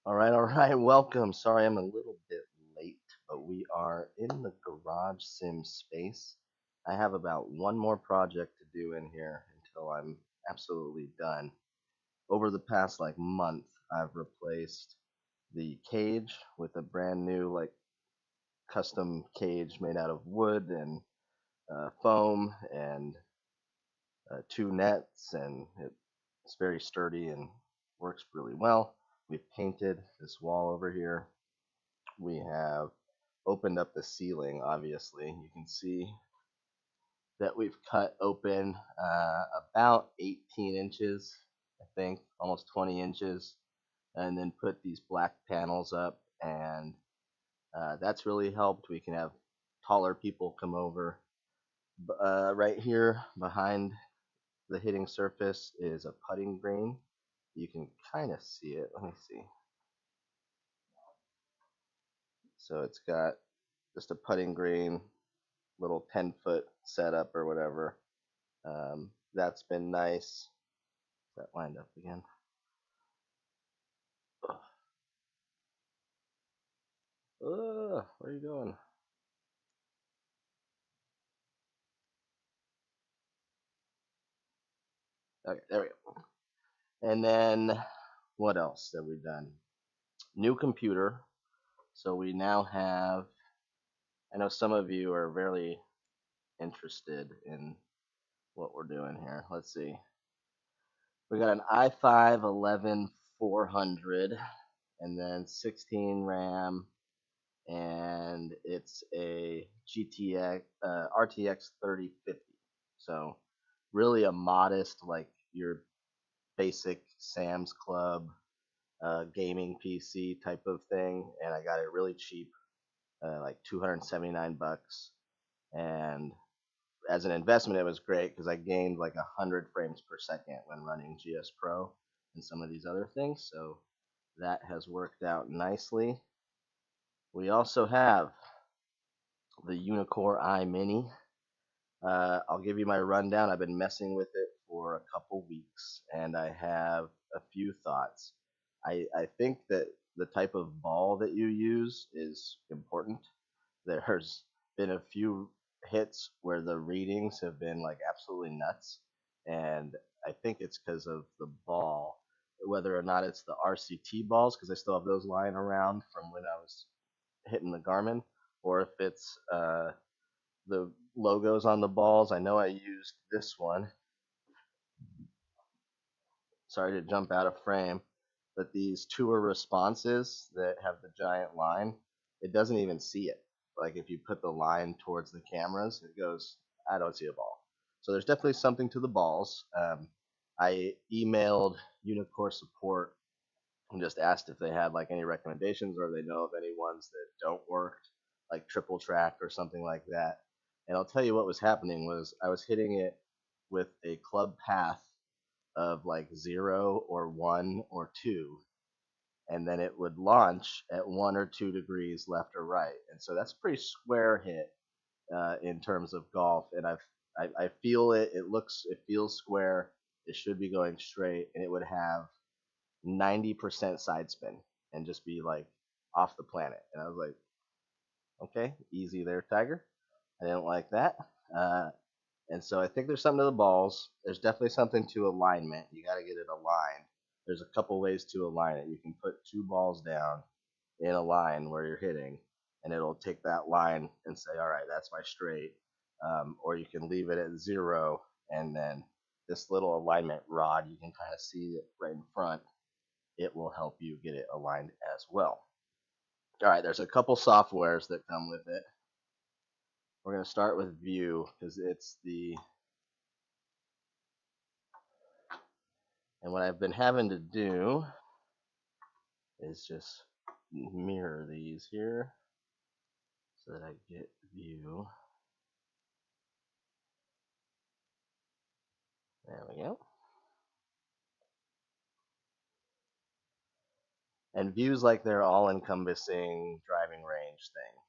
All right, welcome. Sorry I'm a little bit late, but we are in the garage sim space. I have about one more project to do in here until I'm absolutely done. Over the past month, I've replaced the cage with a brand new custom cage made out of wood and foam and two nets, and it's very sturdy and works really well. We've painted this wall over here. We have opened up the ceiling. Obviously you can see that we've cut open about 18 inches, I think almost 20 inches, and then put these black panels up, and that's really helped. We can have taller people come over. Right here behind the hitting surface is a putting green. You can kind of see it. Let me see. So it's got just a putting green, little 10-foot setup or whatever. That's been nice. That lined up again. Where are you going? Okay, there we go. And then what else have we done? New computer. So we now have, I know some of you are very interested in what we're doing here. Let's see. We got an i5 11400 and then 16 RAM, and it's a GTX RTX 3050. So really a modest, like your basic Sam's Club gaming PC type of thing, and I got it really cheap, like 279 bucks. And as an investment, it was great because I gained like 100 frames per second when running Gspro and some of these other things. So that has worked out nicely. We also have the Uneekor iMini. I'll give you my rundown. I've been messing with it for a couple weeks, and I have a few thoughts. I think that the type of ball that you use is important. There's been a few hits where the readings have been like absolutely nuts, and I think it's because of the ball, whether or not it's the RCT balls, because I still have those lying around from when I was hitting the Garmin, or if it's the logos on the balls. I know I used this one. Sorry to jump out of frame, but these tour responses that have the giant line, it doesn't even see it. Like if you put the line towards the cameras, it goes, I don't see a ball. So there's definitely something to the balls. I emailed Uneekor support and just asked if they had like any recommendations or they know of any ones that don't work, like triple track or something like that. And I'll tell you what was happening was I was hitting it with a club path of like 0 or 1 or 2, and then it would launch at 1 or 2 degrees left or right. And so that's a pretty square hit in terms of golf. And I feel it. It feels square. It should be going straight, and it would have 90% side spin and just be like off the planet. And I was like, okay, easy there, Tiger. I didn't like that. Uh, and so I think there's something to the balls. There's definitely something to alignment. You got to get it aligned. There's a couple ways to align it. You can put two balls down in a line where you're hitting, and it'll take that line and say, all right, that's my straight. Or you can leave it at 0, and then this little alignment rod, you can kind of see it right in front. It will help you get it aligned as well. All right, there's a couple softwares that come with it. We're going to start with View because it's the, and what I've been having to do is just mirror these here so that I get View. There we go. And View's like their all-encompassing driving range thing.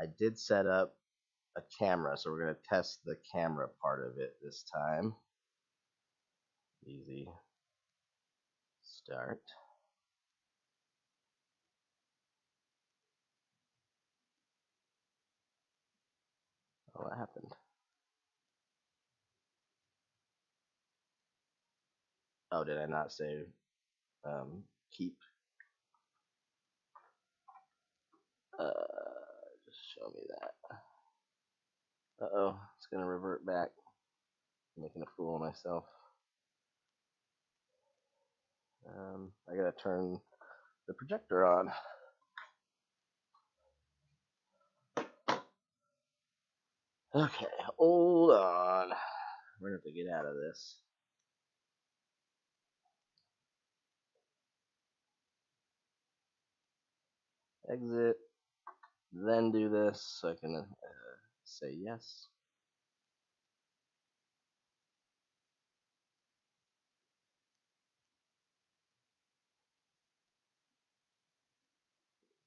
I did set up a camera, so we're going to test the camera part of it this time. Easy start. What happened? Oh, did I not say keep? Just show me that. Uh-oh, it's gonna revert back. I'm making a fool of myself. I gotta turn the projector on. Okay, hold on. We're gonna have to get out of this. Exit, then do this so I can say yes.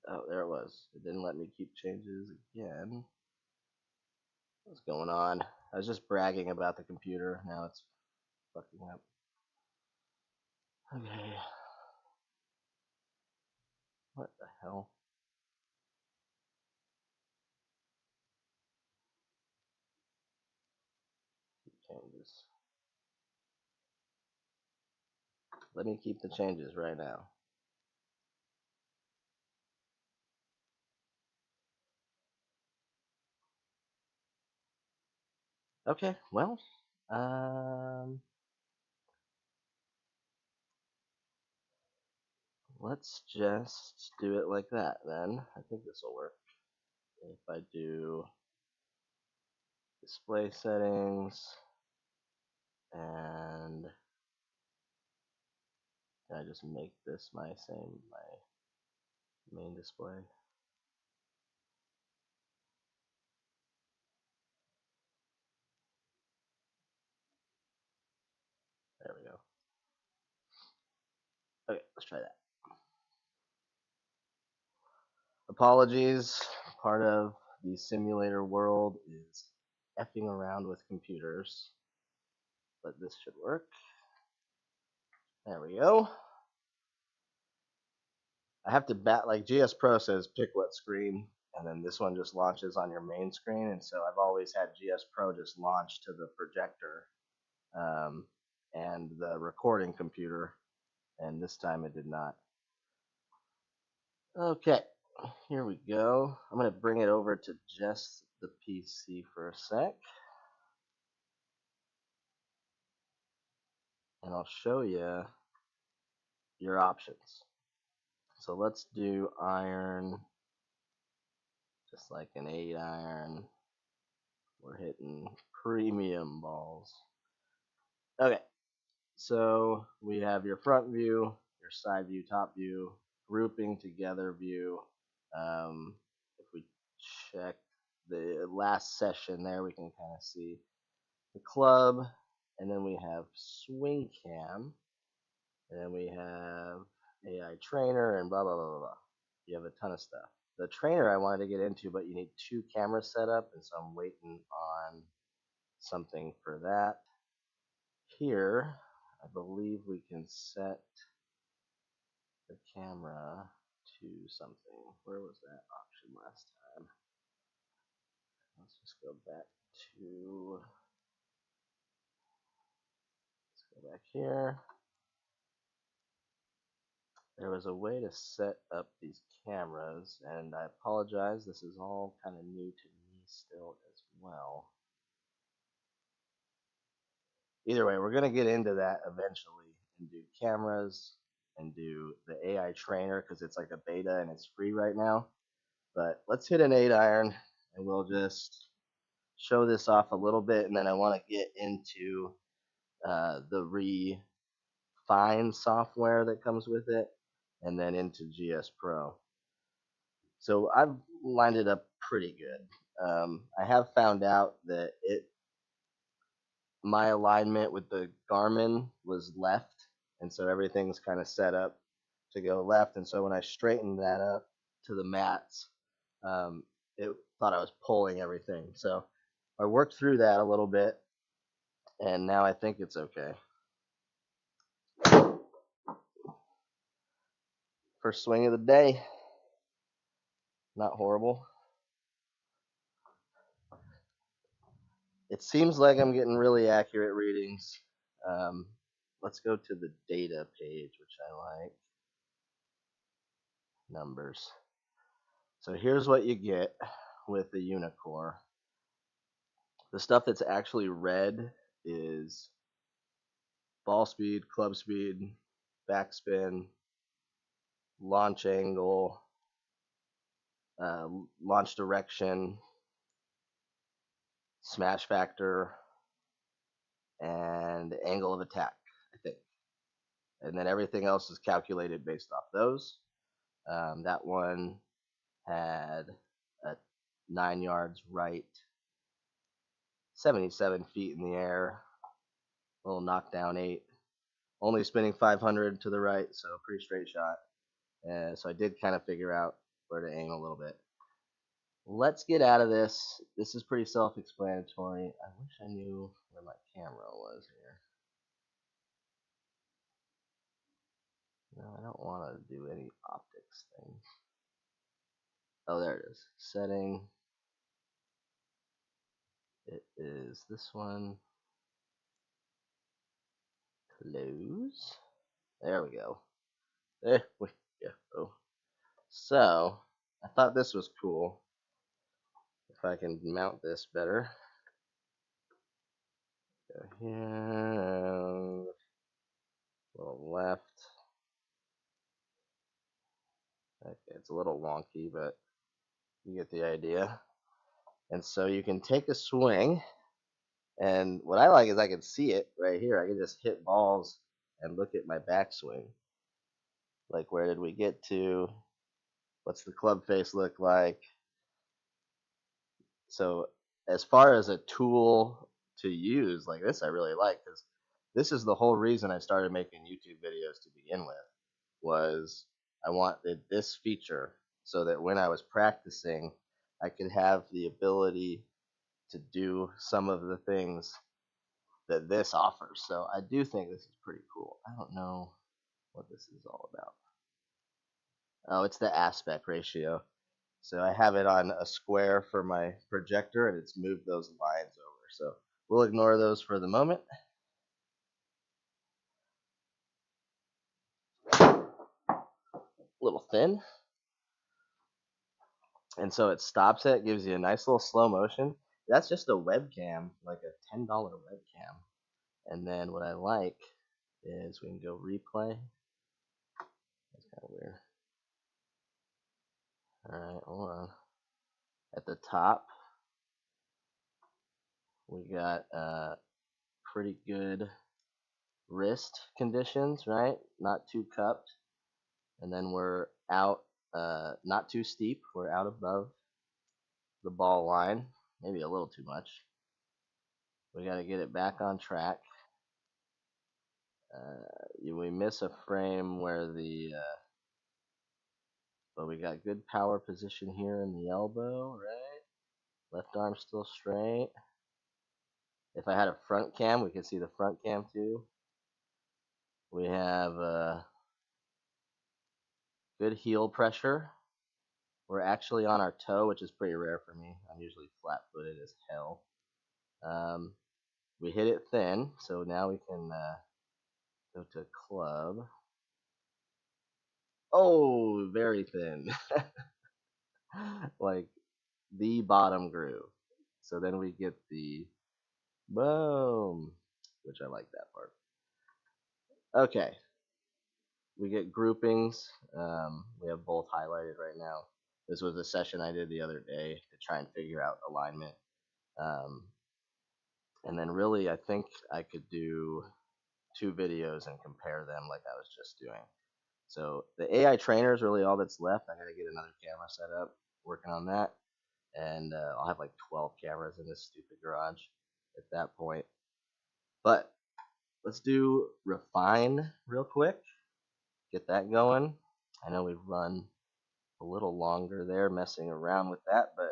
Oh, there it was. It didn't let me keep changes again. What's going on? I was just bragging about the computer. Now it's fucking up. Okay. What the hell? Keep changes. Let me keep the changes right now. Okay, well, let's just do it like that then. I think this will work. If I do display settings and I just make this my main display. There we go. Okay, let's try that. Apologies, part of the simulator world is effing around with computers, but this should work. There we go. I have to like Gspro says pick what screen, and then this one just launches on your main screen, and so I've always had Gspro just launch to the projector and the recording computer, and this time it did not. Okay, here we go. I'm going to bring it over to just the PC for a sec, and I'll show you your options. So let's do iron, just like an 8 iron. We're hitting premium balls. Okay, so we have your front view, your side view, top view, grouping together view. If we check the last session there, we can kind of see the club, and then we have swing cam, and then we have AI trainer, and blah, blah, blah, blah, blah. You have a ton of stuff. The trainer I wanted to get into, but you need 2 cameras set up, and so I'm waiting on something for that. Here, I believe we can set the camera to something. Where was that option last time? Let's just go back to, let's go back here. There was a way to set up these cameras, and I apologize, this is all kind of new to me still as well. Either way, we're going to get into that eventually and do cameras and do the AI trainer because it's like a beta and it's free right now. But let's hit an 8 iron and we'll just show this off a little bit, and then I want to get into the refine software that comes with it, and then into Gspro. So I've lined it up pretty good. I have found out that my alignment with the Garmin was left, and so everything's kind of set up to go left. And so when I straightened that up to the mats, it thought I was pulling everything. So I worked through that a little bit, and now I think it's okay. First swing of the day. Not horrible. it seems like I'm getting really accurate readings. Um, let's go to the data page, which I like. Numbers. So here's what you get with the Uneekor. The stuff that's actually red is ball speed, club speed, backspin, launch angle, uh, launch direction, smash factor, and angle of attack, I think. And then everything else is calculated based off those. That one had a 9 yards right, 77 feet in the air, a little knockdown 8, only spinning 500 to the right, so pretty straight shot. So I did kind of figure out where to aim a little bit. Let's get out of this. This is pretty self-explanatory. I wish I knew where my camera was here. No, I don't want to do any optics thing. Oh, there it is. Setting. It is this one. Close. There we go. There we go. So, I thought this was cool. If I can mount this better. Go here. A little left. Okay, it's a little wonky, but you get the idea. And so you can take a swing, and what I like is I can see it right here. I can just hit balls and look at my backswing. Like, where did we get to? What's the club face look like? So as far as a tool to use like this, I really like, because this is the whole reason I started making YouTube videos to begin with, was I wanted this feature so that when I was practicing, I could have the ability to do some of the things that this offers. So I do think this is pretty cool. I don't know what this is all about. Oh, it's the aspect ratio. So I have it on a square for my projector, and it's moved those lines over. So we'll ignore those for the moment. A little thin. And so it stops it, gives you a nice little slow motion. That's just a webcam, like a $10 webcam. And then what I like is we can go replay. That's kind of weird. All right, hold on. At the top, we got pretty good wrist conditions, right? Not too cupped. And then we're out, not too steep. We're out above the ball line, maybe a little too much. We got to get it back on track. We miss a frame where but we got good power position here in the elbow, right? Left arm still straight. If I had a front cam, we could see the front cam too. We have good heel pressure. We're actually on our toe, which is pretty rare for me. I'm usually flat-footed as hell. We hit it thin, so now we can go to club. Oh, very thin. Like the bottom groove. So then we get the boom, which I like that part. Okay. We get groupings. We have both highlighted right now. This was a session I did the other day to try and figure out alignment. And then really, I think I could do 2 videos and compare them like I was just doing. So the AI trainer is really all that's left. I got to get another camera set up, working on that. And I'll have like 12 cameras in this stupid garage at that point. But let's do refine real quick. Get that going. I know we've run a little longer there messing around with that, but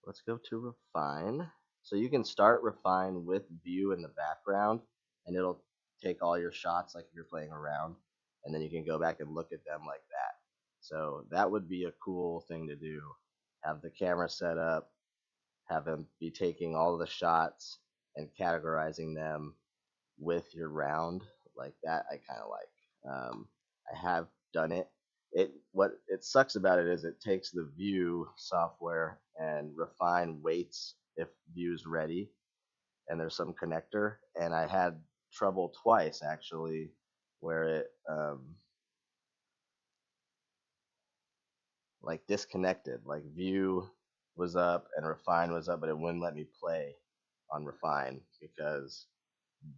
let's go to refine. So you can start refine with view in the background, and it'll take all your shots like you're playing around, and then you can go back and look at them like that. So that would be a cool thing to do. Have the camera set up, have them be taking all the shots and categorizing them with your round like that. I kind of like. I have done it. What it sucks about it is it takes the view software and refine weights if view's ready, and there's some connector, and I had trouble twice actually where it like disconnected. Like view was up and refine was up, but it wouldn't let me play on refine because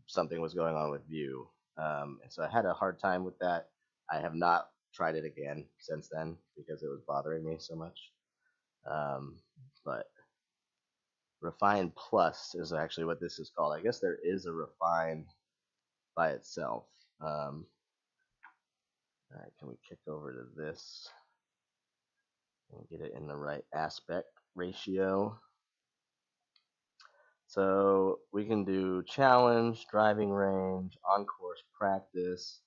something was going on with view. And so I had a hard time with that. I have not tried it again since then because it was bothering me so much. But refine plus is actually what this is called. I guess there is a refine by itself. All right, can we kick over to this and get it in the right aspect ratio? So we can do challenge, driving range, on-course practice.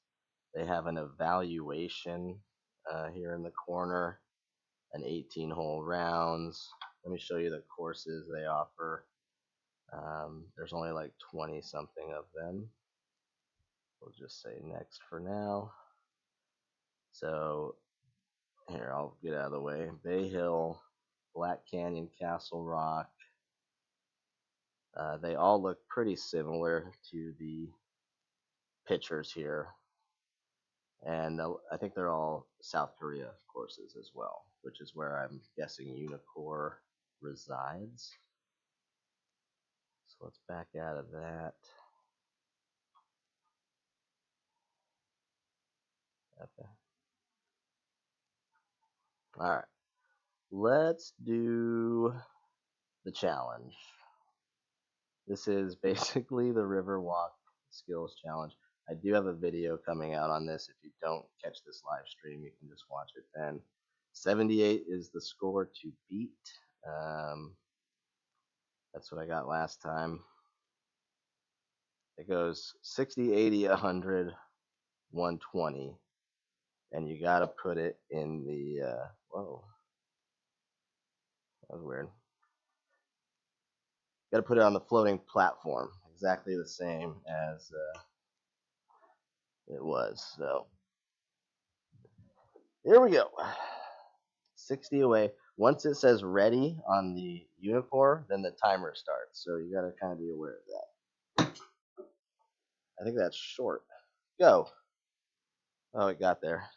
They have an evaluation here in the corner, an 18-hole rounds. Let me show you the courses they offer. There's only like 20 something of them. We'll just say next for now. So here, I'll get out of the way. Bay Hill, Black Canyon, Castle Rock. They all look pretty similar to the pictures here. And I think they're all South Korea courses as well, which is where I'm guessing Uneekor resides. So let's back out of that. Okay. All right. Let's do the challenge. This is basically the Riverwalk Skills Challenge. I do have a video coming out on this. If you don't catch this live stream, you can just watch it then. 78 is the score to beat. That's what I got last time. It goes 60, 80, 100, 120. And you got to put it in the, whoa, that was weird. Got to put it on the floating platform, exactly the same as it was. So here we go. 60 away. Once it says ready on the Uneekor, then the timer starts. So you got to kind of be aware of that. I think that's short. Go. Oh, it got there.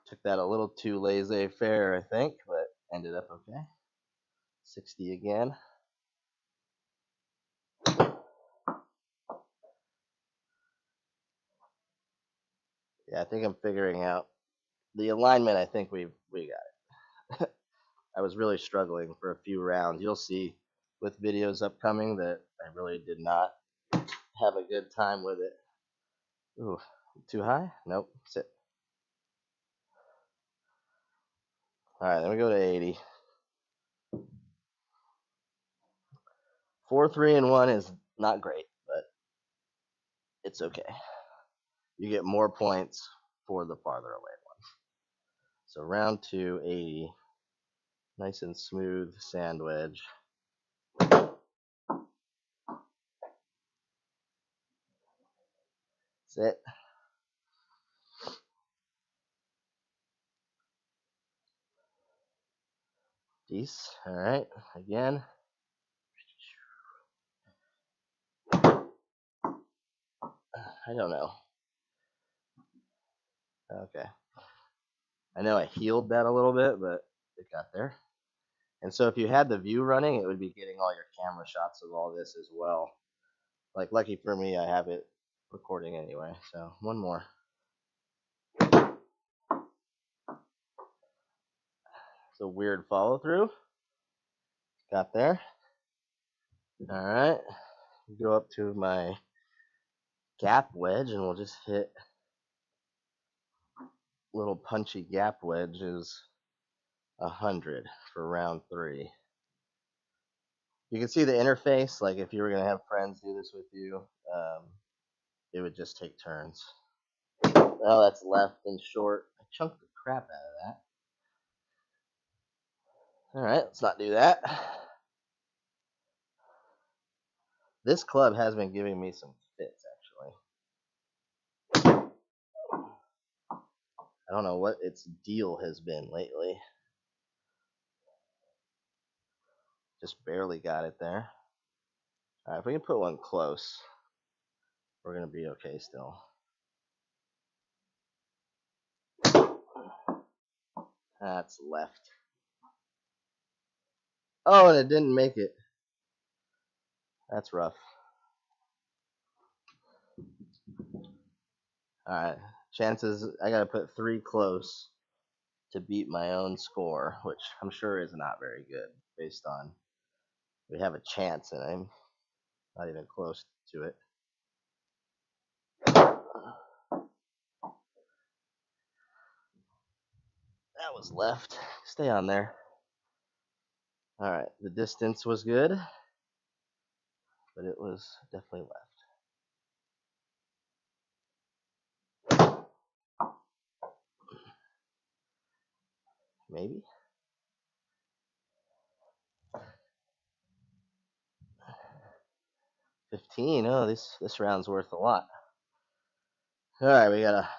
Took that a little too laissez-faire, I think, but ended up okay. 60 again. Yeah, I think I'm figuring out the alignment. I think we got it. I was really struggling for a few rounds. You'll see with videos upcoming that I really did not have a good time with it. Ooh, too high? Nope. Sit. All right, then we go to 80. 4, 3, and 1 is not great, but it's okay. You get more points for the farther away ones. So round 2, 80. Nice and smooth sand wedge. Sit. Peace. All right, again. I don't know. Okay. I know I healed that a little bit, but it got there. And so if you had the view running, it would be getting all your camera shots of all this as well. Like, lucky for me, I have it recording anyway. So one more. It's a weird follow through. Got there. All right. Go up to my gap wedge, and we'll just hit little punchy gap wedge is 100 for round 3. You can see the interface. Like if you were gonna have friends do this with you, it would just take turns. Oh, that's left and short. I chunked the crap out of that. All right, let's not do that. This club has been giving me some fits, actually. I don't know what its deal has been lately. Just barely got it there. All right, if we can put one close, we're going to be okay still. That's left. Oh, and it didn't make it. That's rough. Alright, chances, I gotta put 3 close to beat my own score, which I'm sure is not very good based on we have a chance and I'm not even close to it. That was left. Stay on there. Alright, the distance was good, but it was definitely left. Maybe? $15. Oh, this round's worth a lot. Alright, we got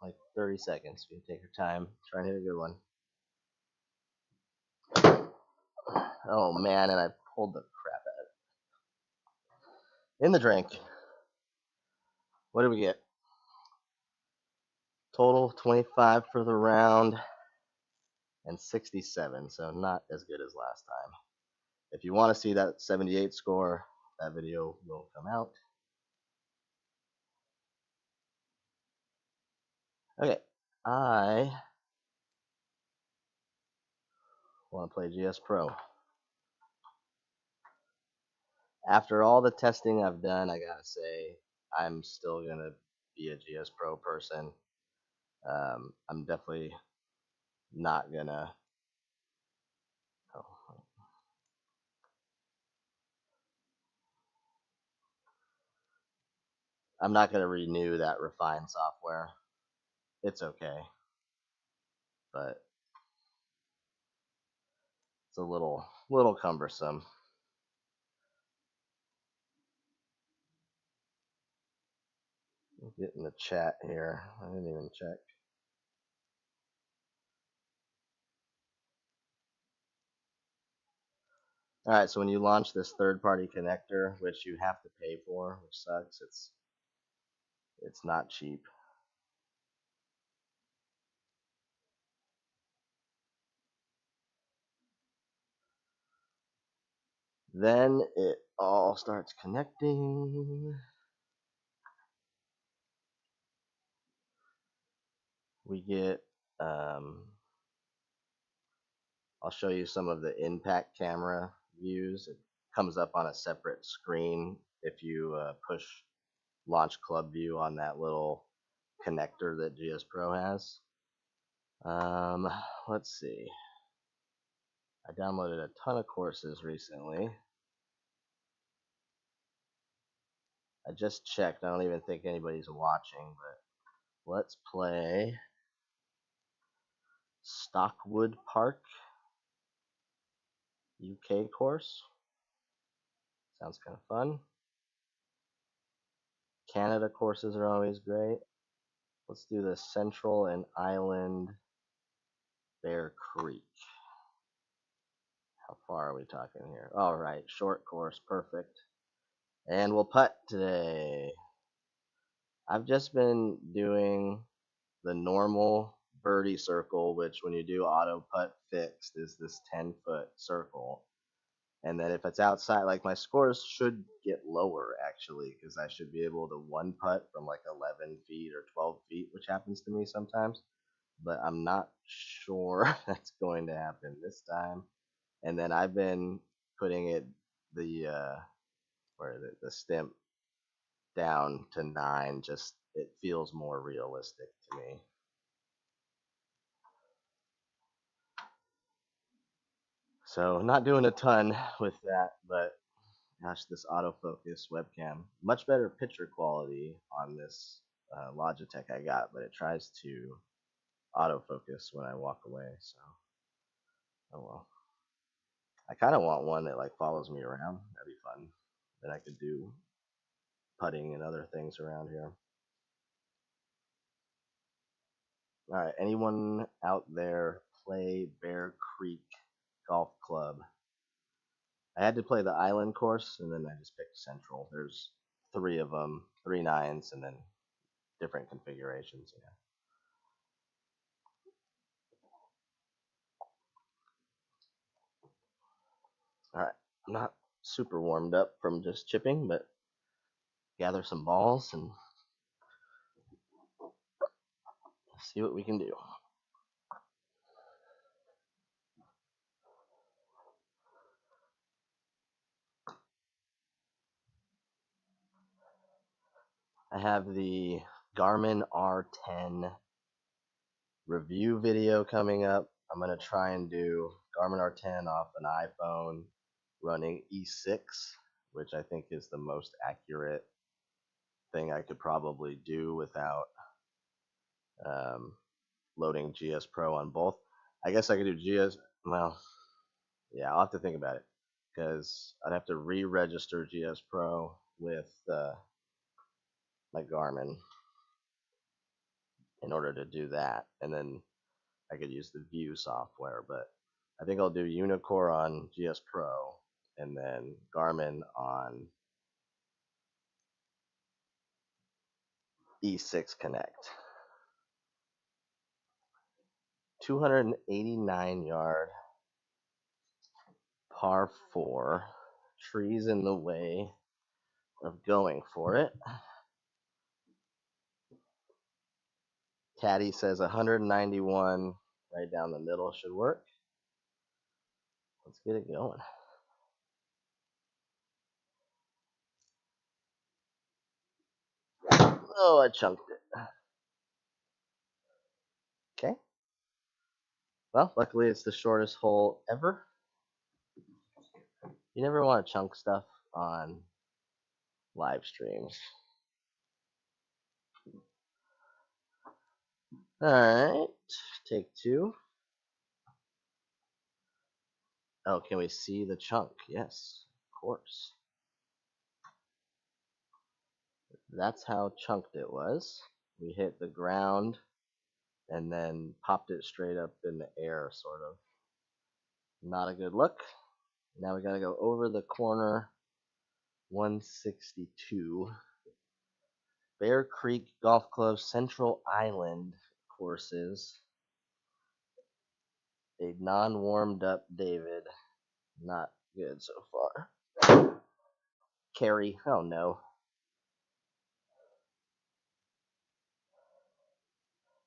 like 30 seconds. We can take our time. Try and hit a good one. Oh man, and I pulled the crap out of it. In the drink. What did we get? Total 25 for the round and 67, so not as good as last time. If you want to see that 78 score, that video will come out. Okay, I want to play Gspro. After all the testing I've done, I gotta say, I'm still gonna be a Gspro person. I'm definitely not gonna. Oh, I'm not gonna renew that refined software. It's okay, but it's a little cumbersome. Get in the chat here. I didn't even check. All right, so when you launch this third-party connector, which you have to pay for, which sucks, it's not cheap. Then it all starts connecting. We get, I'll show you some of the impact camera views. It comes up on a separate screen if you push launch club view on that little connector that Gspro has. Let's see. I downloaded a ton of courses recently. I just checked. I don't even think anybody's watching, but let's play Stockwood Park UK course. Sounds kind of fun. Canada courses are always great. Let's do the Central and Island Bear Creek. How far are we talking here? All right, short course, perfect. And we'll putt today. I've just been doing the normal birdie circle, which when you do auto putt fixed is this 10-foot circle. And then if it's outside, like my scores should get lower actually, because I should be able to one putt from like 11 feet or 12 feet, which happens to me sometimes. But I'm not sure that's going to happen this time. And then I've been putting it the stimp down to 9. Just it feels more realistic to me. So not doing a ton with that, but gosh, this autofocus webcam, much better picture quality on this Logitech I got, but it tries to autofocus when I walk away, so oh well. I kind of want one that like follows me around. That'd be fun. Then I could do putting and other things around here. All right, anyone out there play Bear Creek Golf Club? I had to play the island course, and then I just picked Central. There's 3 of them, 3 nines, and then different configurations. Yeah. All right, I'm not super warmed up from just chipping, but gather some balls and see what we can do. I have the Garmin R10 review video coming up. I'm going to try and do Garmin R10 off an iPhone running E6, which I think is the most accurate thing I could probably do without loading Gspro on both. I guess I could do well, yeah, I'll have to think about it, because I'd have to re-register Gspro with my Garmin in order to do that, and then I could use the View software. But I think I'll do Uneekor on Gspro and then Garmin on E6 Connect. 289 yard par 4. Trees in the way of going for it. Caddy says 191 right down the middle should work. Let's get it going. Oh, I chunked it. Okay. Well, luckily it's the shortest hole ever. You never want to chunk stuff on live streams. Alright, take 2. Oh, can we see the chunk? Yes, of course. That's how chunked it was. We hit the ground and then popped it straight up in the air, sort of. Not a good look. Now we gotta go over the corner. 162. Bear Creek Golf Club Central Island courses. A non-warmed up David. Not good so far. Carry. Oh no.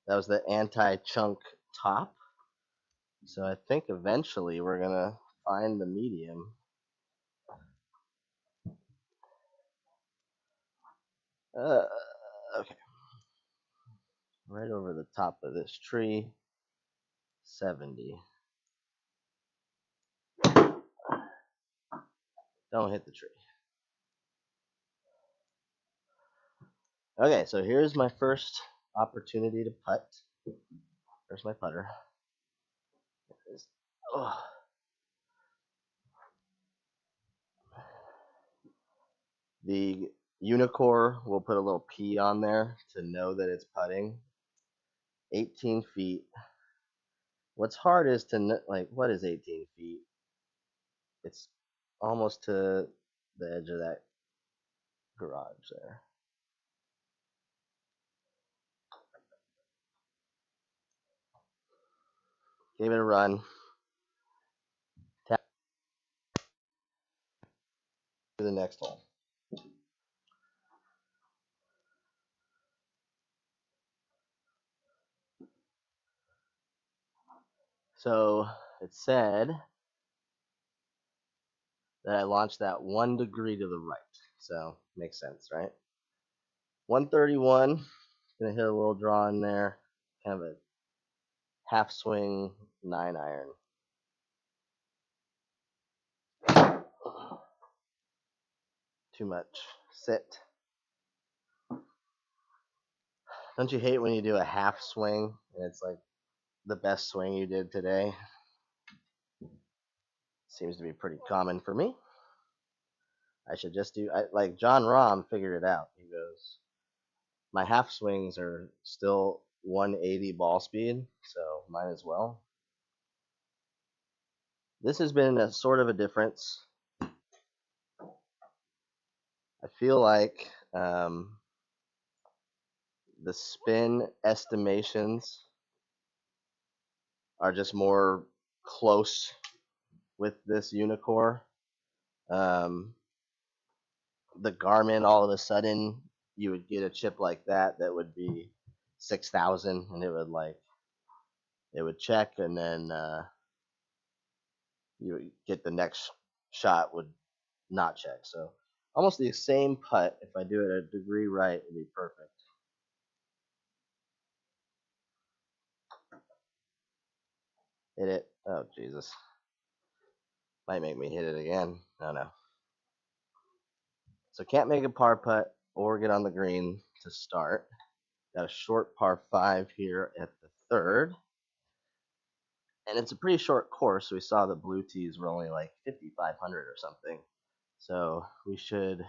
That was the anti-chunk top. So I think eventually we're gonna find the medium. Okay. Right over the top of this tree. 70. Don't hit the tree. Okay, so here's my first opportunity to putt. There's my putter. Oh. The Uneekor will put a little P on there to know that it's putting. 18 feet. What's hard is to, like, what is 18 feet? It's almost to the edge of that garage there. Gave it a run. Tap to the next hole. So it said that I launched that 1 degree to the right. So makes sense, right? 131. Gonna hit a little draw in there. Kind of a half swing 9-iron. Too much. Sit. Don't you hate when you do a half swing and it's like the best swing you did today? Seems to be pretty common for me. I should just do, like John Rahm figured it out. He goes, my half swings are still 180 ball speed, so might as well. This has been a sort of a difference. I feel like the spin estimations are just more close with this Uneekor. The Garmin, all of a sudden, you would get a chip like that would be 6,000, and it would check, and then you would get the next shot would not check. So almost the same putt, if I do it a degree right, would be perfect. Hit it. Oh, Jesus. Might make me hit it again. Oh, no. So can't make a par putt or get on the green to start. Got a short par 5 here at the third. And it's a pretty short course. We saw the blue tees were only like 5,500 or something. So we should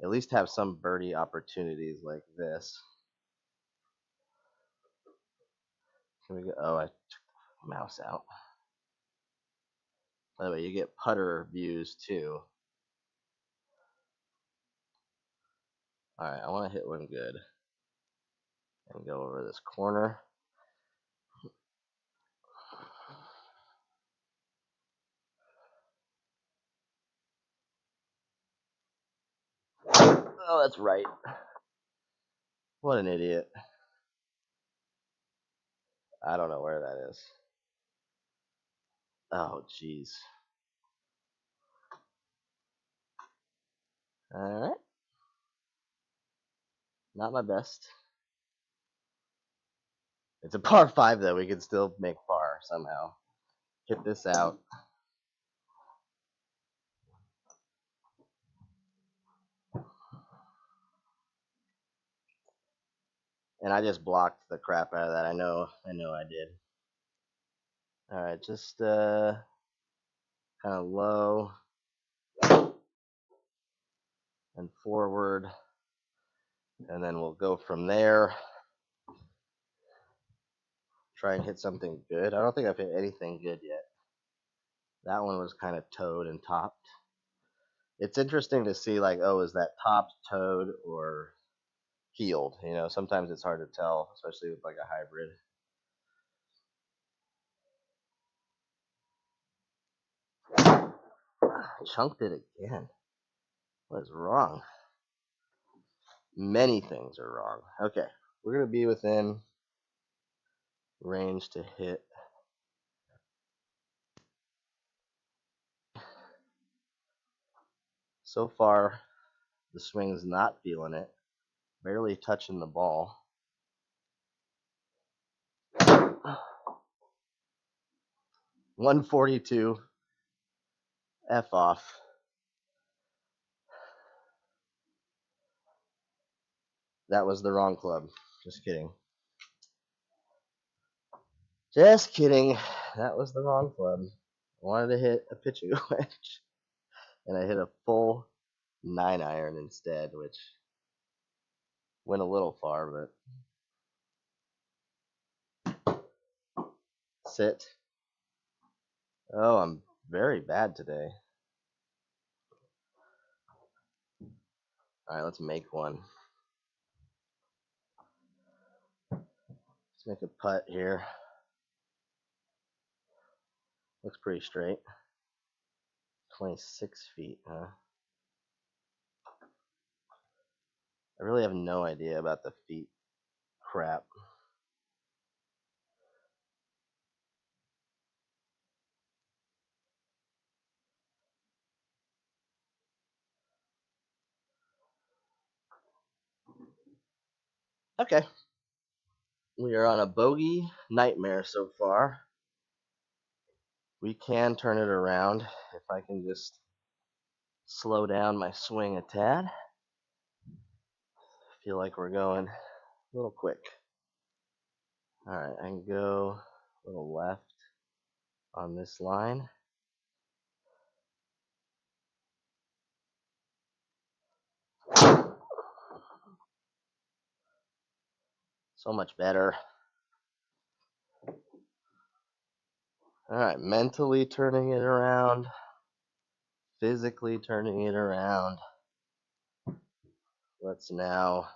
at least have some birdie opportunities like this. Can we go? Oh, I took the mouse out. By the way, you get putter views too. All right, I want to hit one good and go over this corner. Oh, that's right. What an idiot. I don't know where that is. Oh, jeez. All right. Not my best. It's a par 5, though. We could still make par somehow. Hit this out. And I just blocked the crap out of that. I know I did. All right, just kind of low and forward, and then we'll go from there. Try and hit something good. I don't think I've hit anything good yet. That one was kind of toed and topped. It's interesting to see, like, oh, is that topped, toed, or heeled? You know, sometimes it's hard to tell, especially with like a hybrid. Chunked it again. What is wrong? Many things are wrong. Okay, we're going to be within range to hit. So far, the swing's not feeling it. Barely touching the ball. 142. F off. That was the wrong club. Just kidding. Just kidding. That was the wrong club. I wanted to hit a pitching wedge. And I hit a full 9-iron instead, which went a little far, but sit. Oh, I'm very bad today. All right, let's make one. Let's make a putt here. Looks pretty straight. 26 feet, huh? I really have no idea about the feet crap. Okay. We are on a bogey nightmare so far. We can turn it around if I can just slow down my swing a tad. I feel like we're going a little quick. All right, I can go a little left on this line. So much better. All right, mentally turning it around, physically turning it around. Let's now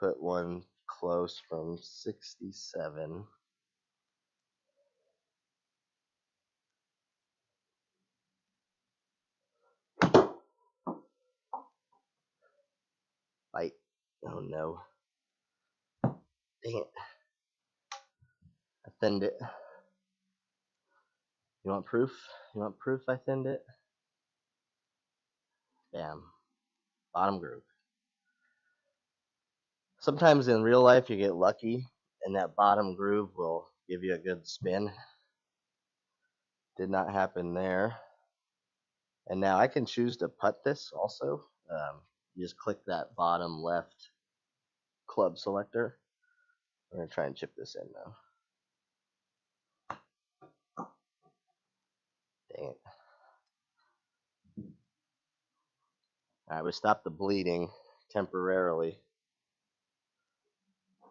put one close from 67. Bite. Oh no. Dang it. I thinned it. You want proof? You want proof I thinned it? Bam. Bottom groove. Sometimes in real life you get lucky and that bottom groove will give you a good spin. Did not happen there. And now I can choose to putt this also. You just click that bottom left club selector. We're going to try and chip this in now. Dang it. Alright, we stopped the bleeding temporarily.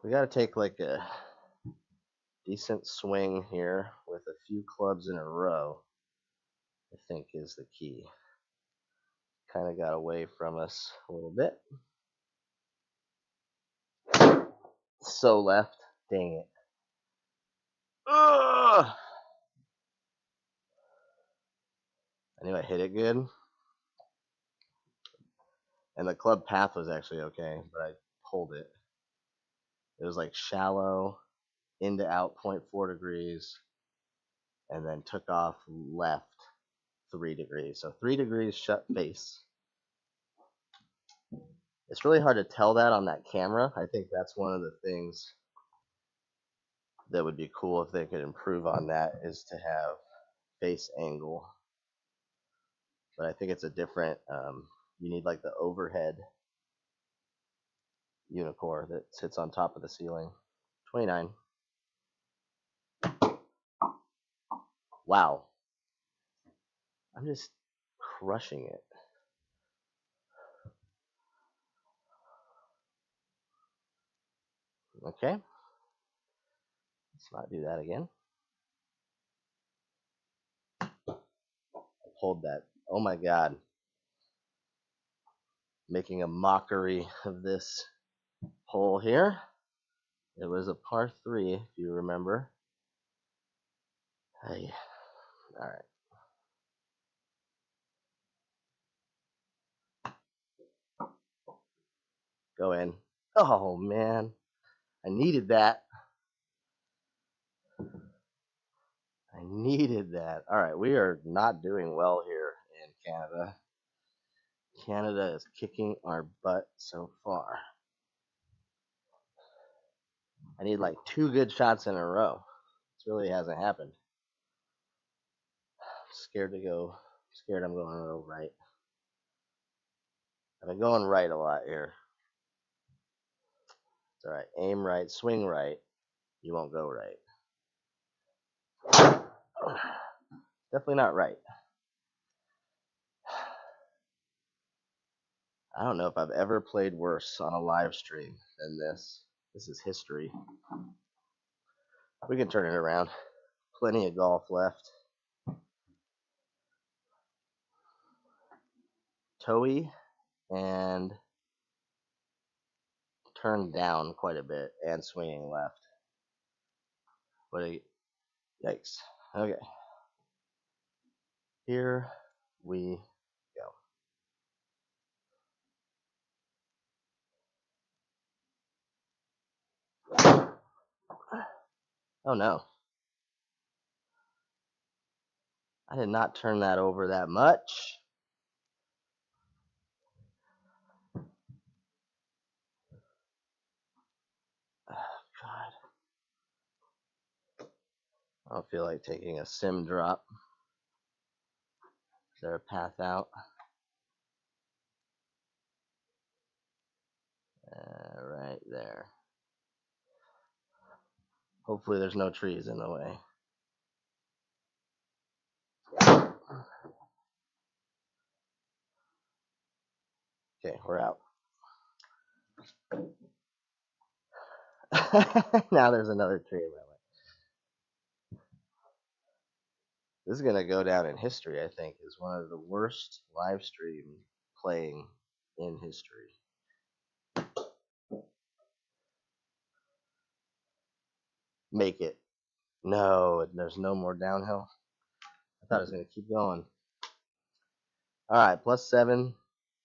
We got to take like a decent swing here with a few clubs in a row, I think is the key. Kind of got away from us a little bit. So left. Dang it. Ugh! I knew I hit it good. And the club path was actually okay, but I pulled it. It was like shallow, into out 0.4 degrees, and then took off left 3 degrees. So 3 degrees shut face. It's really hard to tell that on that camera. I think that's one of the things that would be cool if they could improve on that, is to have face angle. But I think it's a different, you need like the overhead Uneekor that sits on top of the ceiling. 29. Wow. I'm just crushing it. Okay. Let's not do that again. Hold that. Oh my God. Making a mockery of this hole here. It was a par 3, if you remember. Hey. All right. Go in. Oh man. I needed that. I needed that. All right, we are not doing well here in Canada. Canada is kicking our butt so far. I need like 2 good shots in a row. This really hasn't happened. I'm scared to go. I'm scared I'm going a little right. I've been going right a lot here. It's all right. Aim right, swing right. You won't go right. Definitely not right. I don't know if I've ever played worse on a live stream than this. This is history. We can turn it around. Plenty of golf left. Toey and turned down quite a bit and swinging left. What a yikes. Okay. Here we go. Oh no. I did not turn that over that much. Oh, God. I don't feel like taking a sim drop. Is there a path out? Right there. Hopefully there's no trees in the way. Okay, we're out. Now there's another tree in my way. This is gonna go down in history, I think, as one of the worst live stream playing in history. Make it. No, there's no more downhill. I thought it was gonna keep going. All right, +7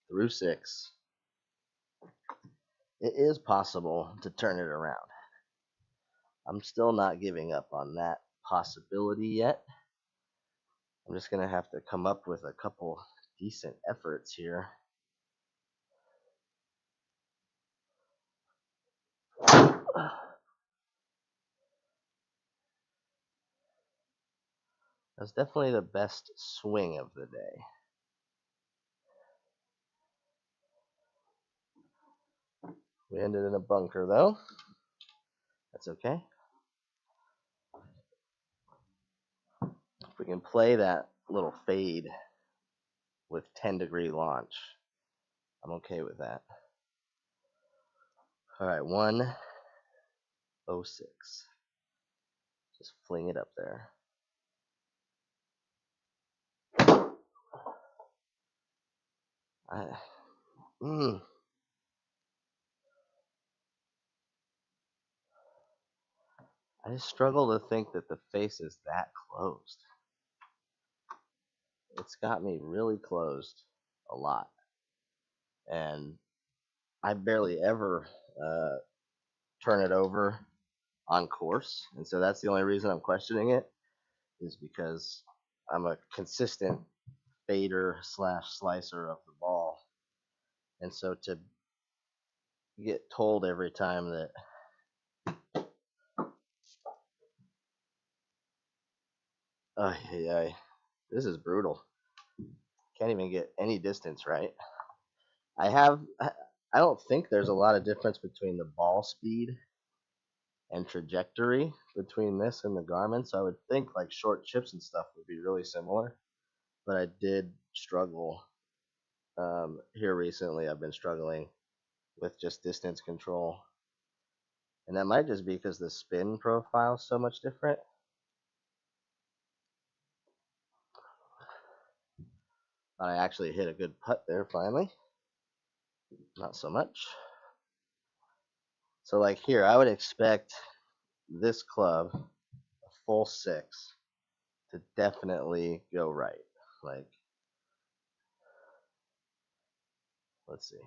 through 6. It is possible to turn it around. I'm still not giving up on that possibility yet. I'm just gonna have to come up with a couple decent efforts here. That's definitely the best swing of the day. We ended in a bunker though. That's okay. If we can play that little fade with 10-degree launch, I'm okay with that. All right, 106. Just fling it up there. I just struggle to think that the face is that closed. It's got me really closed a lot. And I barely ever turn it over on course. And so that's the only reason I'm questioning it, is because I'm a consistent fader / slicer of the ball. And so to get told every time that this is brutal. Can't even get any distance right. I don't think there's a lot of difference between the ball speed and trajectory between this and the Garmin, so I would think like short chips and stuff would be really similar. But I did struggle here recently. I've been struggling with just distance control, and that might just be because the spin profile is so much different. I actually hit a good putt there finally. Not so much. So like here, I would expect this club, a full 6, to definitely go right. Like, let's see.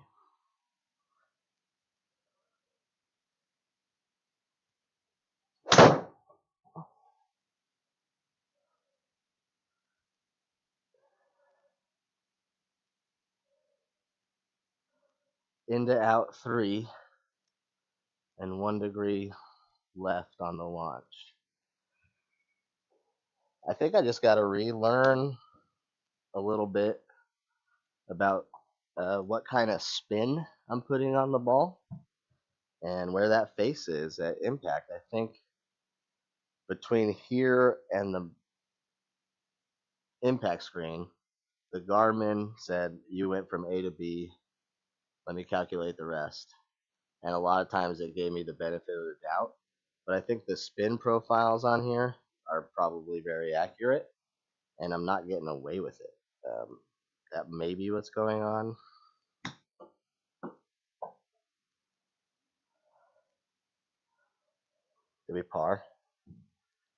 Into out 3 and 1 degree left on the launch. I think I just got to relearn a little bit about what kind of spin I'm putting on the ball and where that face is at impact. I think between here and the impact screen, the Garmin said you went from A to B. Let me calculate the rest. And a lot of times it gave me the benefit of the doubt. But I think the spin profiles on here are probably very accurate, and I'm not getting away with it. That may be what's going on. Did we par?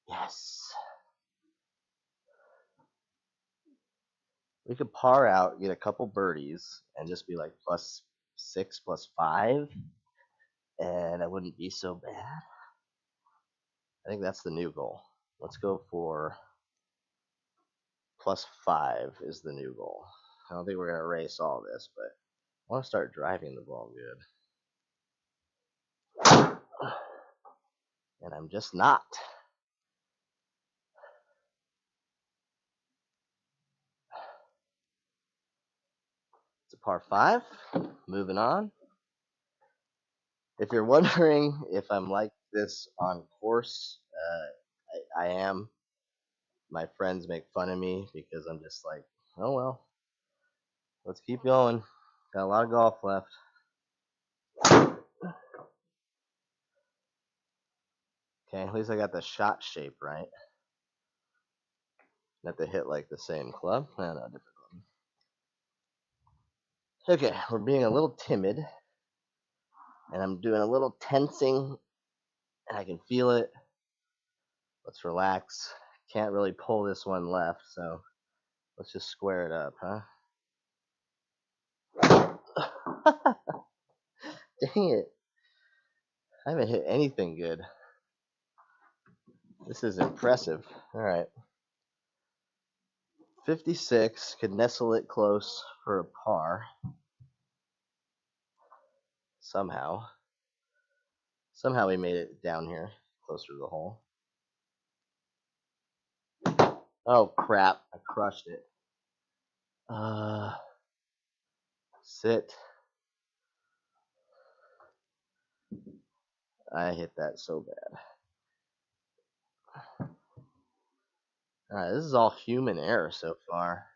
Yes. We could par out, get a couple birdies, and just be like +6, +5, and it wouldn't be so bad. I think that's the new goal. Let's go for +5 is the new goal. I don't think we're going to race all this, but I want to start driving the ball good. And I'm just not. It's a par 5. Moving on. If you're wondering if I'm like this on course, I am. My friends make fun of me because I'm just like, oh well, let's keep going. Got a lot of golf left. Okay, at least I got the shot shape right. Not to hit like the same club. No, different club. Okay, we're being a little timid, and I'm doing a little tensing, and I can feel it. Let's relax. Can't really pull this one left, so let's just square it up, huh? Dang it. I haven't hit anything good. This is impressive. All right. 56, could nestle it close for a par. Somehow. Somehow we made it down here, closer to the hole. Oh, crap. I crushed it. Sit. I hit that so bad. Alright, this is all human error so far.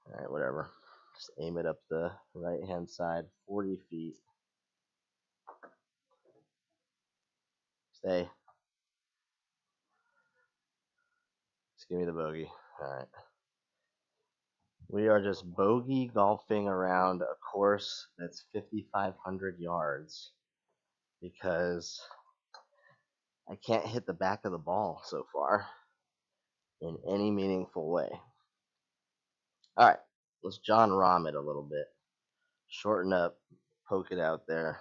Alright, whatever. Just aim it up the right-hand side, 40 feet. Stay. Just give me the bogey. Alright. We are just bogey golfing around a course that's 5,500 yards because I can't hit the back of the ball so far in any meaningful way. Alright, let's John Rahm it a little bit. Shorten up, poke it out there.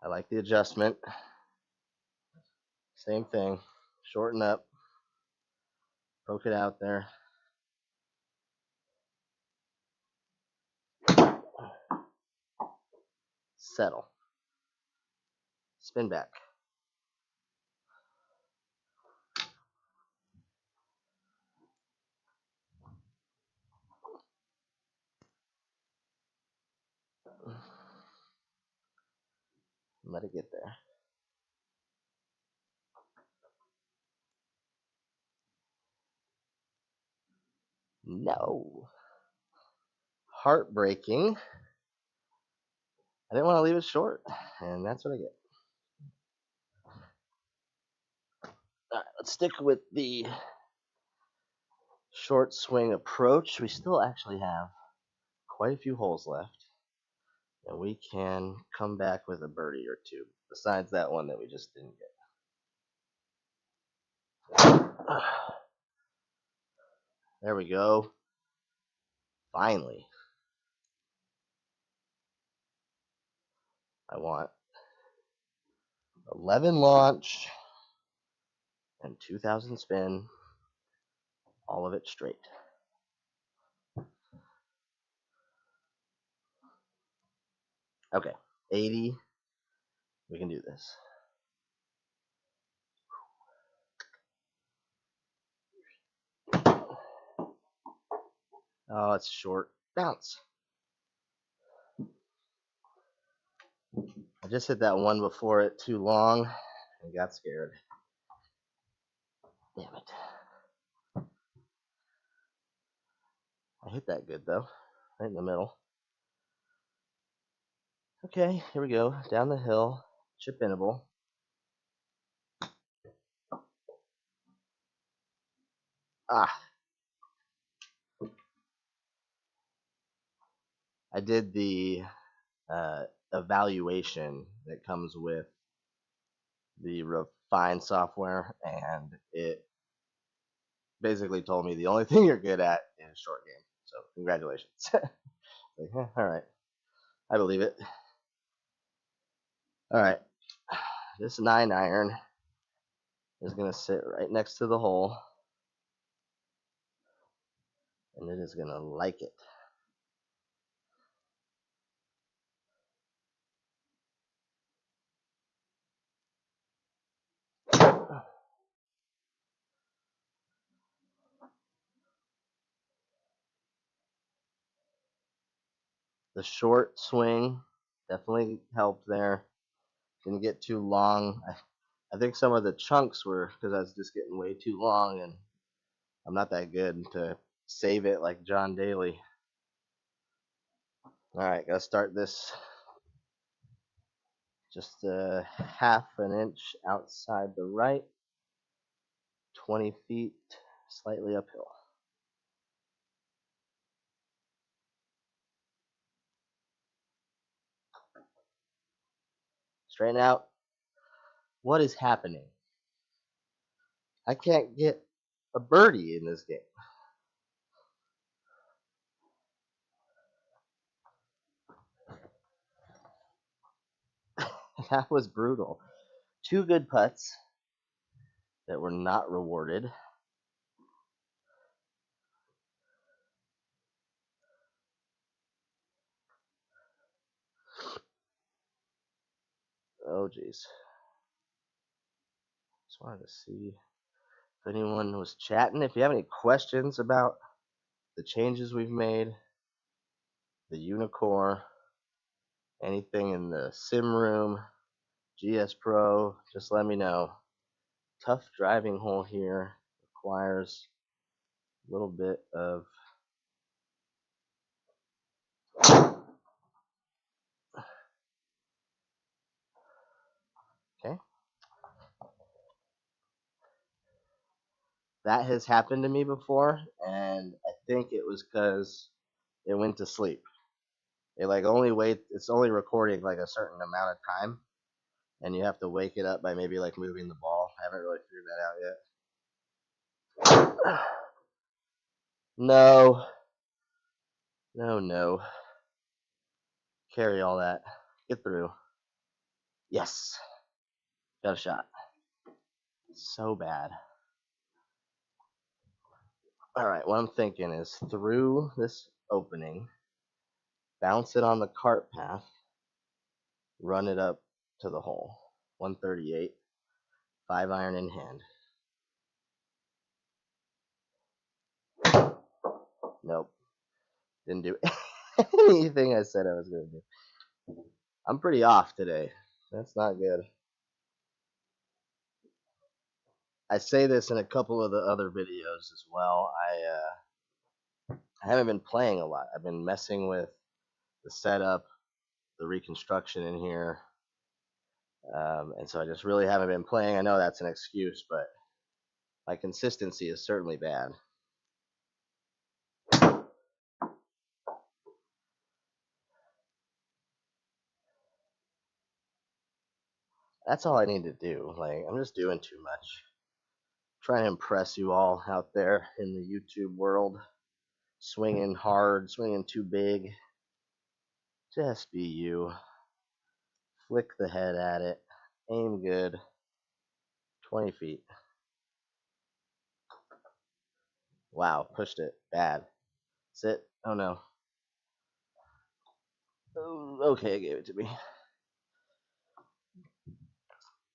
I like the adjustment. Same thing. Shorten up, poke it out there. Settle. Spin back. Let it get there. No. Heartbreaking. I didn't want to leave it short, and that's what I get. All right, let's stick with the short swing approach. We still actually have quite a few holes left, and we can come back with a birdie or two, besides that one that we just didn't get. There we go. Finally. I want 11 launch and 2,000 spin, all of it straight. Okay, 80. We can do this. Oh, it's short. Bounce. I just hit that one before it too long and got scared. Damn it. I hit that good though, right in the middle. Okay, here we go. Down the hill, chip inable. Ah. I did the evaluation that comes with the Refine software, and it basically told me the only thing you're good at is short game. So congratulations. Like, all right, I believe it. All right, this 9-iron is going to sit right next to the hole, and it is going to like it. The short swing definitely helped there. Didn't get too long. I think some of the chunks were because I was just getting way too long, and I'm not that good to save it like John Daly. All right, gotta start this just a half an inch outside the right, 20 feet, slightly uphill. Straighten out. What is happening? I can't get a birdie in this game. That was brutal. 2 good putts that were not rewarded. Oh, jeez. Just wanted to see if anyone was chatting. If you have any questions about the changes we've made, the Uneekor, anything in the sim room, Gspro, just let me know. Tough driving hole here requires a little bit of okay. That has happened to me before, and I think it was because it went to sleep. It like it's only recording like a certain amount of time, and you have to wake it up by maybe like moving the ball. I haven't really figured that out yet. No. No. Carry all that. Get through. Yes. Got a shot. So bad. All right, what I'm thinking is through this opening, bounce it on the cart path, run it up to the hole. 138, 5-iron in hand. Nope. Didn't do anything I said I was going to do. I'm pretty off today. That's not good. I say this in a couple of the other videos as well. I haven't been playing a lot. I've been messing with the setup, the reconstruction in here, and so I just really haven't been playing. I know that's an excuse, but my consistency is certainly bad. That's all I need to do. Like, I'm just doing too much. Trying to impress you all out there in the YouTube world. Swinging hard, swinging too big. Just be you. Flick the head at it. Aim good. 20 feet. Wow, pushed it. Bad. Sit. Oh no. Oh, okay, it gave it to me.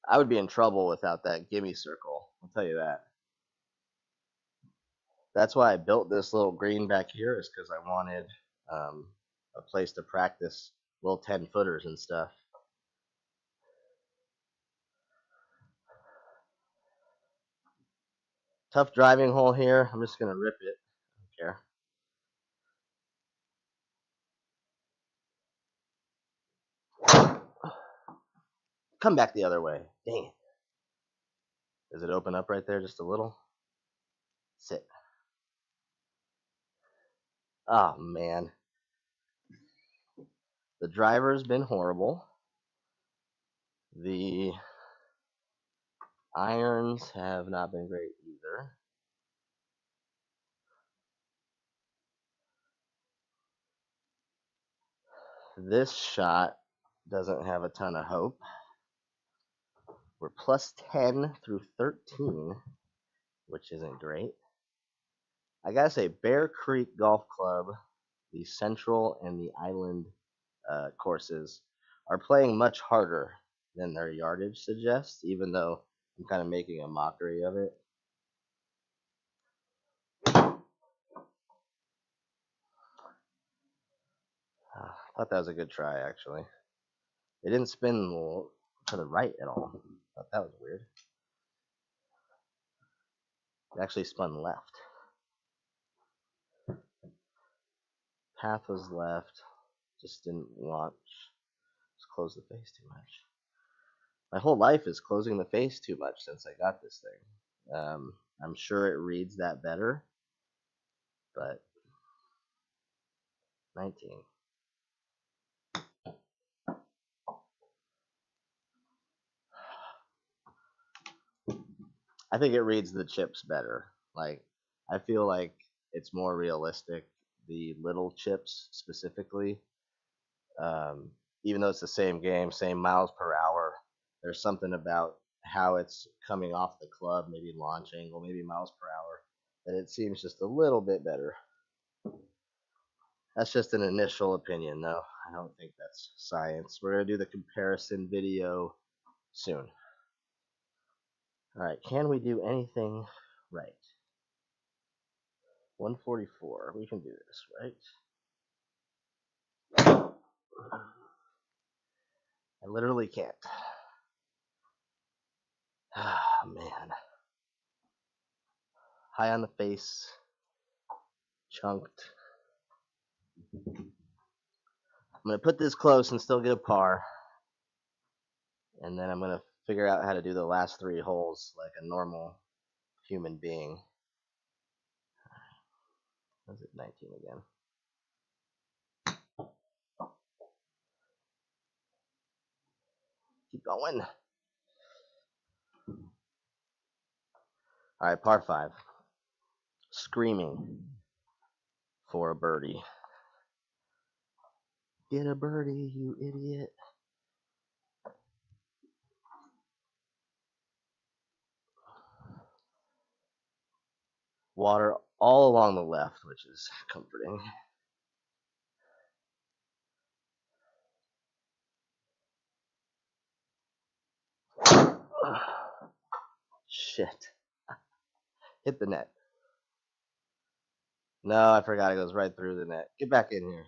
I would be in trouble without that gimme circle. I'll tell you that. That's why I built this little green back here, is because I wanted a place to practice little 10-footers and stuff. Tough driving hole here. I'm just going to rip it. I don't care. Come back the other way. Dang it. Does it open up right there just a little? Sit. Oh, man. The driver's been horrible. The irons have not been great either. This shot doesn't have a ton of hope. We're plus 10 through 13, which isn't great. I gotta say, Bear Creek Golf Club, the Central and the Island courses, are playing much harder than their yardage suggests, even though I'm kind of making a mockery of it. I thought that was a good try, actually. It didn't spin to the right at all. Thought that was weird. It actually spun left. Path was left. Just didn't launch. Just close the face too much. My whole life is closing the face too much since I got this thing. I'm sure it reads that better, but 19. I think it reads the chips better. Like, I feel like it's more realistic. The little chips specifically, even though it's the same game, same miles per hour, there's something about how it's coming off the club, maybe launch angle, maybe miles per hour, that it seems just a little bit better. That's just an initial opinion, though. I don't think that's science. We're going to do the comparison video soon. All right, can we do anything right? 144. We can do this, right? I literally can't. Ah, man. High on the face. Chunked. I'm going to put this close and still get a par. And then I'm going to figure out how to do the last 3 holes like a normal human being. Was it 19 again? Keep going. All right, par 5. Screaming for a birdie. Get a birdie, you idiot. Water all along the left, which is comforting. Shit. Hit the net. No, I forgot it goes right through the net. Get back in here.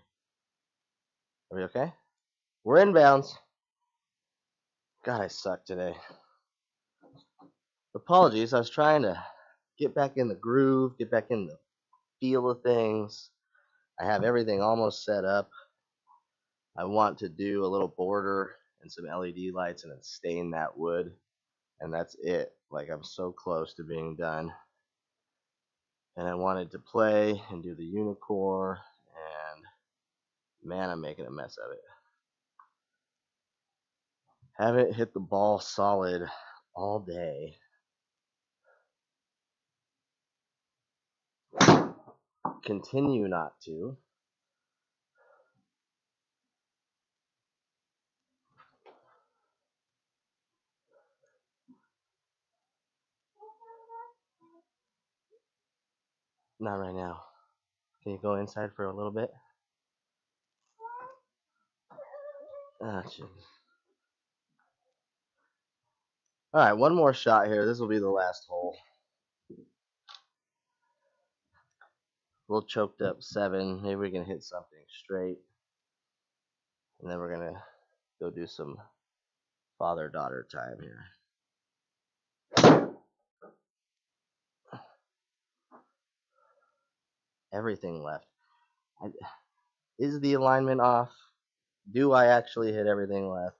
Are we okay? We're inbounds. God, I suck today. Apologies, I was trying to get back in the groove, get back in the feel of things. I have everything almost set up. I want to do a little border and some LED lights and then stain that wood. And that's it. Like, I'm so close to being done. And I wanted to play and do the Uneekor, and man, I'm making a mess of it. Haven't hit the ball solid all day. Continue not to. Not right now. Can you go inside for a little bit? Ah, jeez. All right, one more shot here. This will be the last hole. A little choked up 7. Maybe we can hit something straight. And then we're going to go do some father-daughter time here. Everything left. Is the alignment off? Do I actually hit everything left?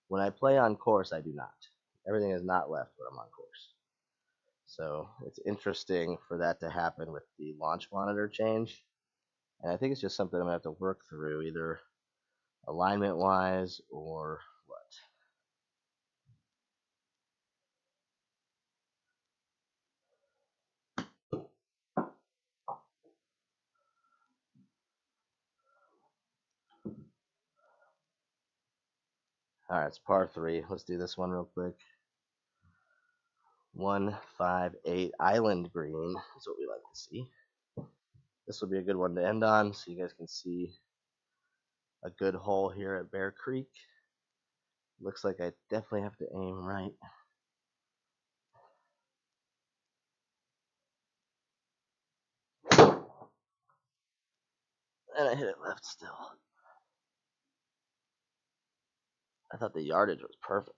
When I play on course, I do not. Everything is not left when I'm on course. So it's interesting for that to happen with the launch monitor change. And I think it's just something I'm going to have to work through, either alignment-wise or what. All right, it's par 3. Let's do this one real quick. 158 Island Green is what we like to see. This will be a good one to end on, so you guys can see a good hole here at Bear Creek. Looks like I definitely have to aim right. And I hit it left still. I thought the yardage was perfect.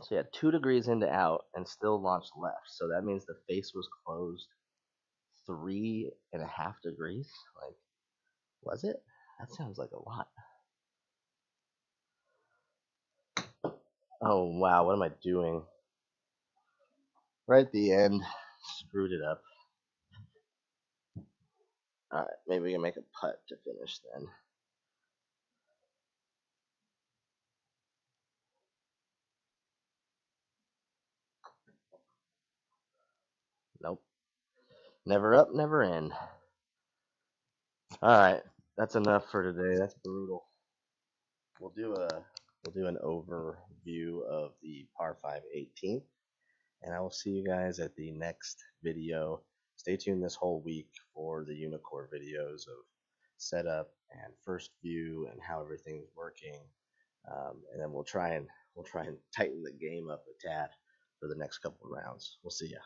So you had 2 degrees into out and still launched left. So that means the face was closed 3.5 degrees. Like, was it? That sounds like a lot. Oh wow, what am I doing? Right at the end, screwed it up. Alright, maybe we can make a putt to finish then. Nope. Never up, never in. Alright, that's enough for today. That's brutal. We'll do an overview of the par 5 18th, and I will see you guys at the next video. Stay tuned this whole week for the Uneekor videos of setup and first view and how everything's working, and then we'll try and tighten the game up a tad for the next couple of rounds. We'll see ya.